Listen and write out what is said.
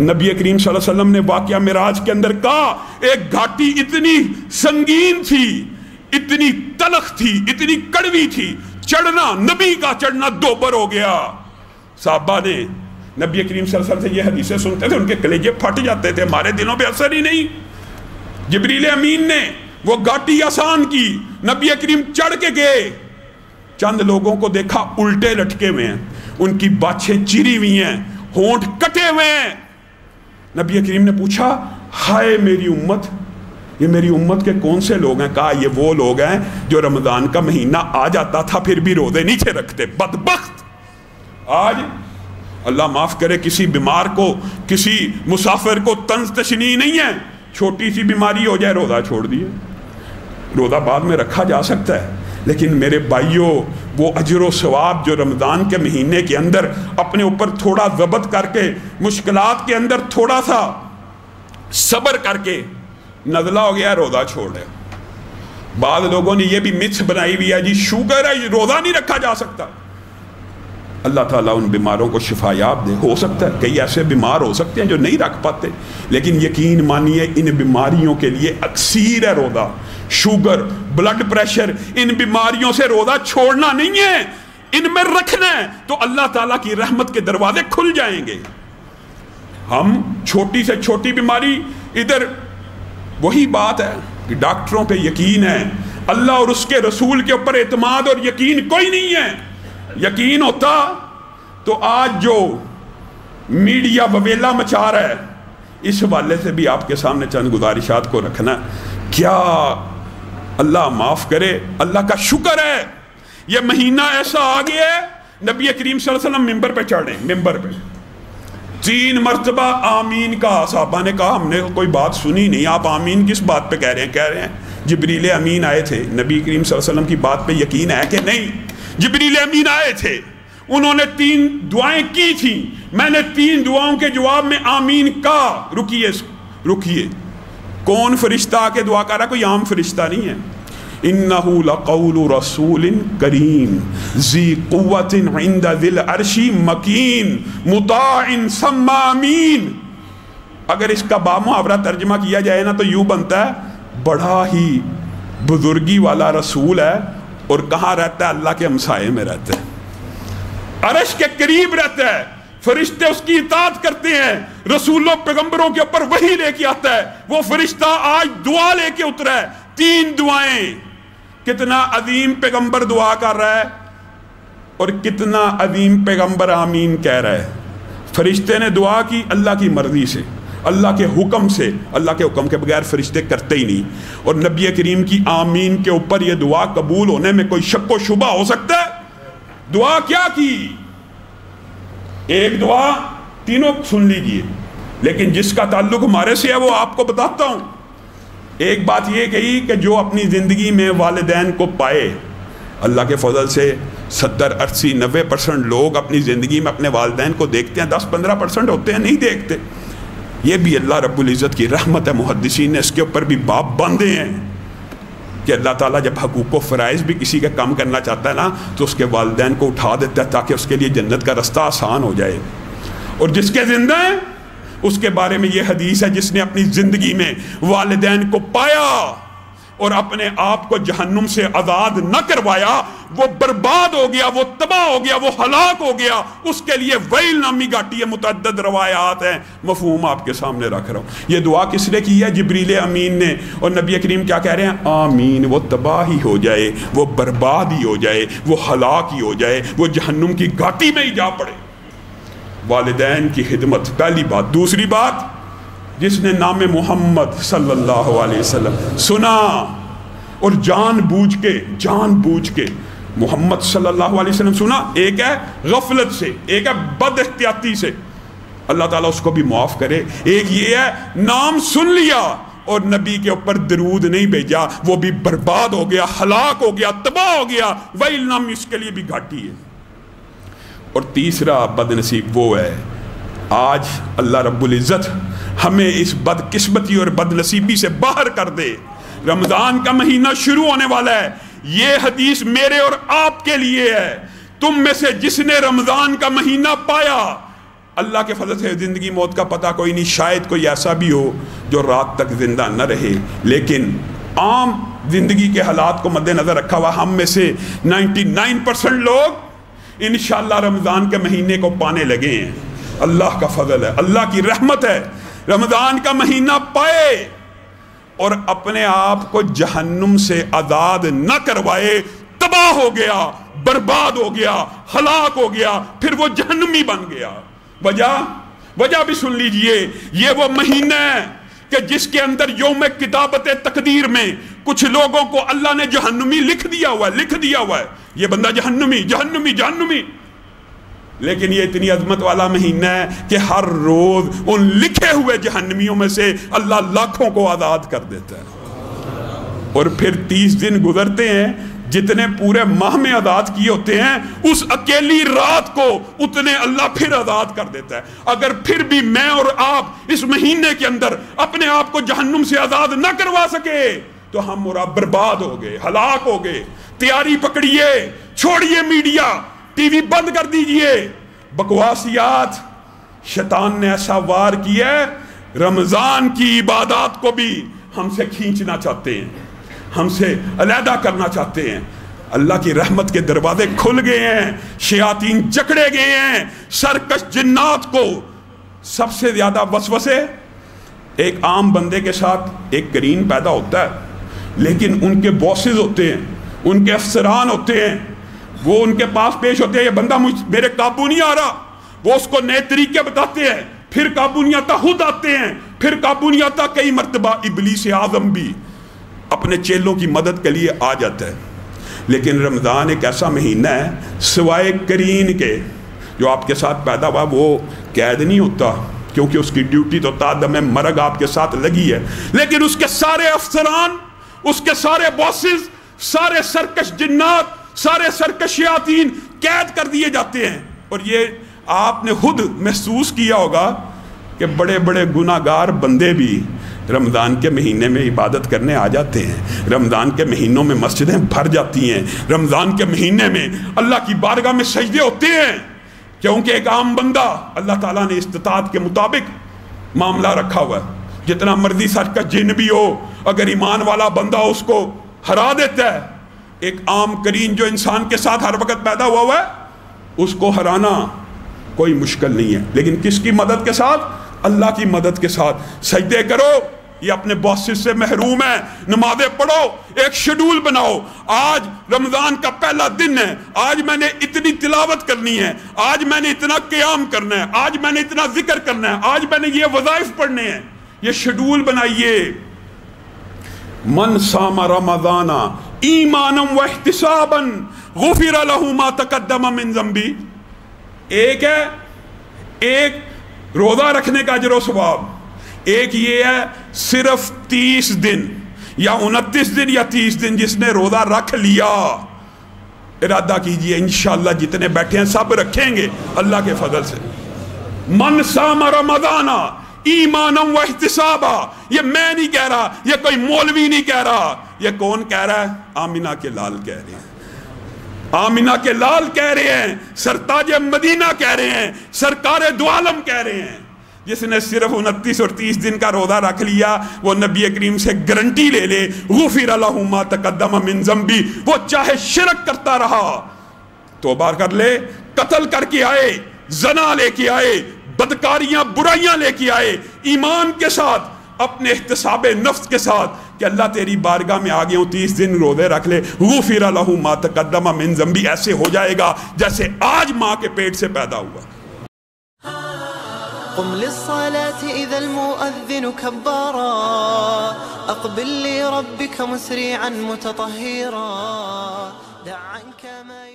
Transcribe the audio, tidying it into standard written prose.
नबी करीम सल्लल्लाहु अलैहि वसल्लम ने वाक़या मिराज के अंदर कहा, एक घाटी इतनी संगीन थी, इतनी तलख थी, इतनी कड़वी थी, चढ़ना, नबी का चढ़ना दोबर हो गया। साहबा ने नबी करीम सल्लल्लाहु अलैहि वसल्लम से ये हदीसें सुनते थे, उनके कलेजे फट जाते थे, हमारे दिलों पे असर ही नहीं। जिब्रील अमीन ने वो घाटी आसान की, नबी करीम चढ़ के गए, चंद लोगों को देखा उल्टे लटके हुए हैं, उनकी बाछें चिरी हुई हैं, होंठ कटे हुए हैं। नबी करीम ने पूछा, हाय मेरी उम्मत, ये मेरी उम्मत के कौन से लोग हैं? कहा, ये वो लोग हैं जो रमजान का महीना आ जाता था फिर भी रोजे नीचे रखते। बदबख्त! आज अल्लाह माफ करे, किसी बीमार को, किसी मुसाफिर को तंज तशनी नहीं है, छोटी सी बीमारी हो जाए रोजा छोड़ दिए। रोजा बाद में रखा जा सकता है, लेकिन मेरे भाइयों, वो अजर व सवाब जो रमज़ान के महीने के अंदर अपने ऊपर थोड़ा ज़ब्त करके, मुश्किलात के अंदर थोड़ा सा सब्र करके नज़ला हो गया, रोज़ा छोड़ है। बाद लोगों ने ये भी मिथ बनाई हुई है, जी शुगर है, रोज़ा नहीं रखा जा सकता। अल्लाह ताला उन बीमारों को शिफायाब दे। हो सकता है कई ऐसे बीमार हो सकते हैं जो नहीं रख पाते, लेकिन यकीन मानिए इन बीमारियों के लिए अक्सीर है रोज़ा। शुगर, ब्लड प्रेशर, इन बीमारियों से रोज़ा छोड़ना नहीं है, इनमें रखना है, तो अल्लाह ताला की रहमत के दरवाजे खुल जाएंगे। हम छोटी से छोटी बीमारी, इधर वही बात है कि डॉक्टरों पे यकीन है, अल्लाह और उसके रसूल के ऊपर एतमाद और यकीन कोई नहीं है। यकीन होता तो आज जो मीडिया ववेला मचा रहा है, इस हवाले से भी आपके सामने चंद गुजारिशात को रखना। क्या अल्लाह माफ करे, अल्लाह का शुक्र है ये महीना ऐसा आ गया है, नबी करीम सल्लल्लाहु अलैहि वसल्लम मिंबर पे चढ़े, मिंबर पे 3 मरतबा आमीन का। साहबा ने कहा, हमने कोई बात सुनी नहीं, आप आमीन किस बात पे कह रहे हैं? कह रहे हैं जिब्रील अमीन आए थे, नबी करीम सल्लल्लाहु अलैहि वसल्लम की बात पे यकीन है कि नहीं? जिब्रील अमीन आए थे, उन्होंने 3 दुआएं की थी, मैंने 3 दुआओं के जवाब में आमीन का। रुकिए रुकिए, कौन फरिश्ता आके दुआ कर रहा? कोई आम फरिश्ता नहीं है। इन्नहु लक़ौलु रसूलिन करीम ज़ी क़ुव्वतिन इंदा ज़िल अर्शी मकीन मुताइन सम्मा अमीन। अगर इसका बामुहावरा तर्जमा किया जाए ना तो यूँ बनता है, बड़ा ही बुजुर्गी वाला रसूल है और कहाँ रहता है? अल्लाह के हमसाये में रहता है, अर्श के करीब रहता है, फरिश्ते उसकी इताअत करते हैं, रसूलों पैगंबरों के ऊपर वही लेके आता है। वो फरिश्ता आज दुआ लेके उतरा है, 3 दुआएं। कितना अजीम पैगंबर दुआ कर रहा है और कितना अजीम पैगंबर आमीन कह रहा है। फरिश्ते ने दुआ की अल्लाह की मर्जी से, अल्लाह के हुक्म से, अल्लाह के हुक्म के बगैर फरिश्ते करते ही नहीं। और नबी करीम की आमीन के ऊपर यह दुआ कबूल होने में कोई शक व शुबा हो सकता है? दुआ क्या की? एक दुआ, तीनों सुन लीजिए, लेकिन जिसका ताल्लुक हमारे से है वो आपको बताता हूं। एक बात ये कही कि जो अपनी ज़िंदगी में वालिदैन को पाए, अल्लाह के फजल से 70, 80, 90% लोग अपनी ज़िंदगी में अपने वालिदैन को देखते हैं, 10-15% होते हैं नहीं देखते। ये भी अल्लाह रब्बुल इज़्ज़त की रहमत है। मुहद्दिसीन ने इसके ऊपर भी बाब बांधे हैं कि अल्लाह ताला जब हकूक़ व फ़राइज़ भी किसी का कम करना चाहता है ना, तो उसके वालिदैन को उठा देता है ताकि उसके लिए जन्नत का रास्ता आसान हो जाए। और जिसके ज़िंदा हैं उसके बारे में ये हदीस है, जिसने अपनी ज़िंदगी में वालिदैन को पाया और अपने आप को जहन्नुम से आज़ाद न करवाया, वो बर्बाद हो गया, वो तबाह हो गया, वो हलाक हो गया। उसके लिए वैल नामी घाटी है, मुतअद्दिद रवायात हैं, मफ़हूम आपके सामने रख रहा हूँ। ये दुआ किसने की है? जिब्रील अमीन ने। और नबी करीम क्या कह रहे हैं? आमीन। वो तबाही हो जाए, वो बर्बाद ही हो जाए, वो हलाक ही हो जाए, वो जहन्नुम की घाटी में ही जा पड़े। वालिदैन की खिदमत पहली बात। दूसरी बात, जिसने नाम मोहम्मद सल्लल्लाहु अलैहि वसल्लम सुना और जानबूझ के मोहम्मद सल्लल्लाहु अलैहि वसल्लम सुना, एक है गफलत से, एक है बदएहतियाती से, अल्लाह ताला उसको भी माफ़ करे। एक ये है नाम सुन लिया और नबी के ऊपर दरूद नहीं भेजा, वो भी बर्बाद हो गया, हलाक हो गया, तबाह हो गया। वही नाम इसके लिए भी घाटी है। और तीसरा बदनसीब वो है, आज अल्लाह रब्बुल इज़्ज़त हमें इस बदकिस्मती और बदनसीबी से बाहर कर दे। रमज़ान का महीना शुरू होने वाला है, ये हदीस मेरे और आपके लिए है। तुम में से जिसने रमज़ान का महीना पाया, اللہ کے فضل سے زندگی موت کا پتہ کوئی نہیں، شاید کوئی ایسا بھی ہو جو رات تک زندہ نہ رہے، لیکن عام زندگی کے حالات کو مد نظر رکھا ہوا ہم میں سے 99% لوگ انشاءاللہ رمضان کے مہینے کو پانے لگے ہیں۔ اللہ کا فضل ہے، اللہ کی رحمت ہے، رمضان کا مہینہ پائے اور اپنے آپ کو جہنم سے آزاد نہ کروائے، تباہ ہو گیا، برباد ہو گیا، ہلاک ہو گیا، پھر وہ جہنمی بن گیا۔ وجہ بھی سن لیجئے، یہ وہ مہینہ ہے کہ جس کے اندر یوم کتابت تقدیر میں کچھ لوگوں کو اللہ نے جہنمی لکھ دیا ہوا ہے، یہ بندہ جہنمی، لیکن یہ اتنی عظمت والا مہینہ ہے کہ ہر روز ان لکھے ہوئے جہنمیوں میں سے اللہ لاکھوں کو آزاد کر دیتا ہے، اور پھر 30 دن گزرتے ہیں، جتنے پورے ماہ میں آزاد کیے ہوتے ہیں اس اکیلی رات کو اتنے اللہ پھر آزاد کر دیتا ہے۔ اگر پھر بھی میں اور آپ اس مہینے کے اندر اپنے آپ کو جہنم سے آزاد نہ کروا سکے تو ہم برباد ہو گئے، ہلاک ہو گئے۔ تیاری پکڑیے، چھوڑیے میڈیا، ٹی وی بند کر دیجئے، بکواسیات شیطان نے ایسا وار کیا ہے، رمضان کی عبادات کو بھی ہم سے کھینچنا چاہتے ہیں، ہم سے علیحدہ کرنا چاہتے ہیں۔ اللہ کی رحمت کے دروازے کھل گئے ہیں، شیاطین جکڑے گئے ہیں، سرکش جنات کو سب سے زیادہ وسوسے ایک عام بندے کے ساتھ ایک قرین پیدا ہوتا ہے، لیکن ان کے باسز ہوتے ہیں، ان کے افسران ہوتے ہیں، وہ ان کے پاس پیش ہوتے ہیں، یہ بندہ میرے قابو نہیں آ رہا، وہ اس کو نئے طریقے بتاتے ہیں، پھر قابو نہیں آتا، خود آتے ہیں، پھر قابو نہیں آتا، کئی مرتبہ ابلیس اعظم بھی اپنے چیلوں کی مدد کے لیے آ جاتا ہے۔ لیکن رمضان ایک ایسا مہینہ ہے سوائے قرین کے جو آپ کے ساتھ پیدا ہوا وہ قید نہیں ہوتا، کیونکہ اس کی ڈیوٹی تو تادم مرگ آپ کے ساتھ لگی ہے، لیکن اس کے سارے افسران، اس کے سارے باسز، سارے سرکش جنات، سارے سرکش شیاطین قید کر دیے جاتے ہیں۔ اور یہ آپ نے خود محسوس کیا ہوگا کہ بڑے بڑے گناہگار بندے بھی رمضان کے مہینے میں عبادت کرنے آ جاتے ہیں، رمضان کے مہینوں میں مسجدیں بھر جاتی ہیں، رمضان کے مہینے میں اللہ کی بارگاہ میں سجدے ہوتے ہیں، کیونکہ ایک عام بندہ اللہ تعالیٰ نے استطاعت کے مطابق معاملہ رکھا ہوا ہے، جتنا مرضی سچ کا جن بھی ہو، اگر ایمان والا بندہ اس کو ہرا دیتا ہے۔ ایک عام قرین جو انسان کے ساتھ ہر وقت پیدا ہوا ہے اس کو ہرانا کوئی مشکل نہیں ہے، لیکن کس کی مدد کے ساتھ؟ اللہ کی مدد کے ساتھ۔ سجدے کرو، یہ اپنے باسز سے محروم ہے، نمازیں پڑھو، ایک شیڈول بناؤ، آج رمضان کا پہلا دن ہے، آج میں نے اتنی تلاوت کرنی ہے، آج میں نے اتنا قیام کرنا ہے، آج میں نے اتنا ذکر کرنا ہے، آج میں نے یہ وظائف پڑھنے ہیں، یہ شیڈول بنائیے۔ من صام رمضان ایمانا و احتسابا غفر له ما تقدم من ذنبی۔ ایک ہے ایک روزہ رکھنے کا اجر و ثواب، ایک یہ ہے صرف 30 دن یا 29 دن یا 30 دن جس نے روزہ رکھ لیا، ارادہ کیجئے انشاءاللہ جتنے بیٹھے ہیں سب رکھیں گے اللہ کے فضل سے۔ من صام رمضان ایمانا و احتسابا، یہ میں نہیں کہہ رہا، یہ کوئی مولوی نہیں کہہ رہا، یہ کون کہہ رہا ہے؟ آمینہ کے لال کہہ رہے ہیں، آمینہ کے لال کہہ رہے ہیں، سرتاج مدینہ کہہ رہے ہیں، سرکار دو عالم کہہ رہے ہیں۔ جس نے صرف 29 اور 30 دن کا روزہ رکھ لیا وہ نبی کریم سے گارنٹی لے لے غفر له ما تقدم من ذنبی، وہ چاہے شرک کرتا رہا توبہ کر لے، قتل کر کے آئے، زنا لے کے آئے، بدکاریاں برائیاں لے کے آئے، ایمان کے ساتھ، اپنے احتساب نفس کے ساتھ کہ اللہ تیری بارگاہ میں آ گیا ہوں، 30 دن روزے رکھ لے، غفر له ما تقدم من ذنبی، ایسے ہو جائے گا جیسے آج ماں کے پیٹ سے پیدا ہوا۔ قم للصلاة إذا المؤذن كبارا، أقبل لربك مسرعا متطهرا، دع عنك ما